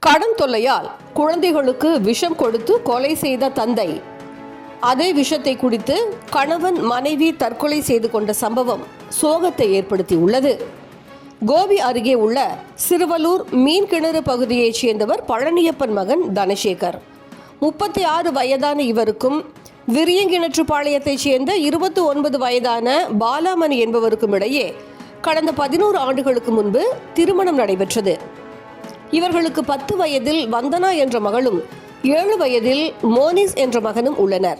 கடன் தொல்லையால் குழந்தைகளுக்கு விஷம் கொடுத்து கொலை செய்த தந்தை, அதே விஷத்தை குடித்து கணவன் மனைவி தற்கொலை செய்து கொண்ட சம்பவம் சோகத்தை ஏற்படுத்தியுள்ளது. கோபி அருகே உள்ள சிறுவலூர் மீன்கிணறு பகுதியைச் சேர்ந்தவர் பழனியப்பன் மகன் தனசேகர். 36 வயதான இவருக்கும் விரியங்கிணற்றுப்பாளையத்தைச் சேர்ந்த 29 வயதான பாலாமணி என்பவருக்கும் இடையே கடந்த 11 ஆண்டுகளுக்கு முன்பு திருமணம் நடைபெற்றது. இவர்களுக்கு 10 வயதில் வந்தனா என்ற மகளும் 7 வயதில் மோனிஸ் என்ற மகனும் உள்ளனர்.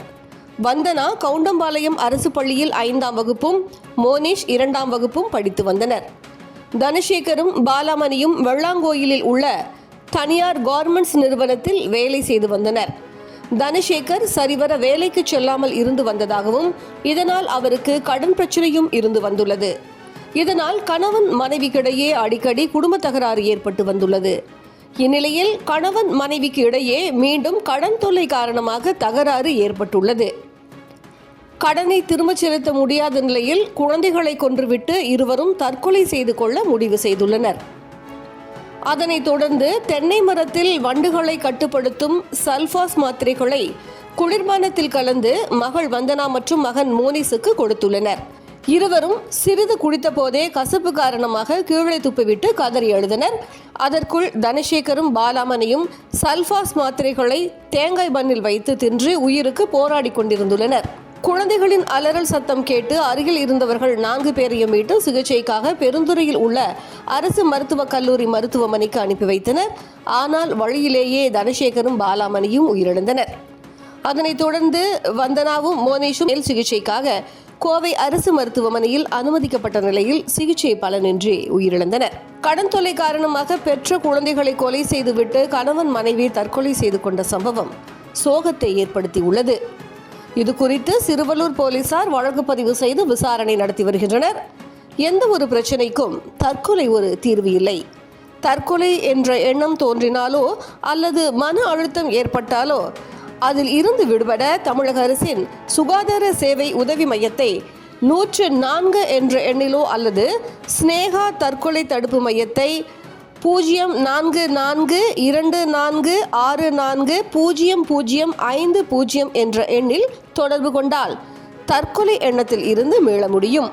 வந்தனா கவுண்டம்பாளையம் அரசு பள்ளியில் 5ஆம் வகுப்பும் மோனிஷ் 2ஆம் வகுப்பும் படித்து வந்தனர். தனசேகரும் பாலாமணியும் வெள்ளாங்கோயிலில் உள்ள தனியார் கார்மெண்ட்ஸ் நிறுவனத்தில் வேலை செய்து வந்தனர். தனசேகர் சரிவர வேலைக்கு செல்லாமல் இருந்து வந்ததாகவும் இதனால் அவருக்கு கடன் பிரச்சனையும் இருந்து வந்துள்ளது. இதனால் கணவன் மனைவிக்கிடையே அடிக்கடி குடும்ப தகராறு ஏற்பட்டு வந்துள்ளது. இந்நிலையில் கணவன் மனைவிக்கு இடையே மீண்டும் கடன் தொல்லை காரணமாக தகராறு ஏற்பட்டுள்ளது. கடனை திரும்ப செலுத்த முடியாத நிலையில் குழந்தைகளை கொன்றுவிட்டு இருவரும் தற்கொலை செய்து கொள்ள முடிவு செய்துள்ளனர். அதனைத் தொடர்ந்து தென்னை மரத்தில் வண்டுகளை கட்டுப்படுத்தும் சல்பாஸ் மாத்திரைகளை குளிர்பானத்தில் கலந்து மகள் வந்தனா மற்றும் மகன் மோனிஸுக்கு கொடுத்துள்ளனர். இருவரும் சிறிது குடித்த போதே கசப்பு காரணமாக கீழே துப்பிவிட்டு கதறி எழுதனர். அதற்குள் தனசேகரும் பாலாமணியும் சல்பாஸ் மாத்திரைகளை தேங்காய் பன்னில் வைத்து தின்று உயிருக்கு போராடி கொண்டிருந்துள்ளனர். குழந்தைகளின் அலறல் சத்தம் கேட்டு அருகில் இருந்தவர்கள் 4 பேரையும் மீட்டு சிகிச்சைக்காக பெருந்துறையில் உள்ள அரசு மருத்துவக் கல்லூரி மருத்துவமனைக்கு அனுப்பி வைத்தனர். ஆனால் வழியிலேயே தனசேகரும் பாலாமணியும் உயிரிழந்தனர். அதனைத் தொடர்ந்து வந்தனாவும் மோனிஷும் மேல் சிகிச்சைக்காக கோவை அரசு மருத்துவமனையில் அனுமதிக்கப்பட்ட நிலையில் சிகிச்சை பலனின்றி உயிரிழந்தனர். கடன் தொல்லை காரணமாக பெற்ற குழந்தைகளை கொலை செய்துவிட்டு கணவன் மனைவி தற்கொலை செய்து கொண்ட சம்பவம் சோகத்தை ஏற்படுத்தியுள்ளது. இது குறித்து சிறுவலூர் போலீசார் வழக்கு பதிவு செய்து விசாரணை நடத்தி வருகின்றனர். எந்த ஒரு பிரச்சனைக்கும் தற்கொலை ஒரு தீர்வு இல்லை. தற்கொலை என்ற எண்ணம் தோன்றினாலோ அல்லது மன அழுத்தம் ஏற்பட்டாலோ அதில் இருந்து விடுபட தமிழக அரசின் சுகாதார சேவை உதவி மையத்தை 104 என்ற எண்ணிலோ அல்லது ஸ்னேகா தற்கொலை தடுப்பு மையத்தை 0424640050 என்ற எண்ணில் தொடர்பு கொண்டால் தற்கொலை எண்ணத்தில் இருந்து மீள முடியும்.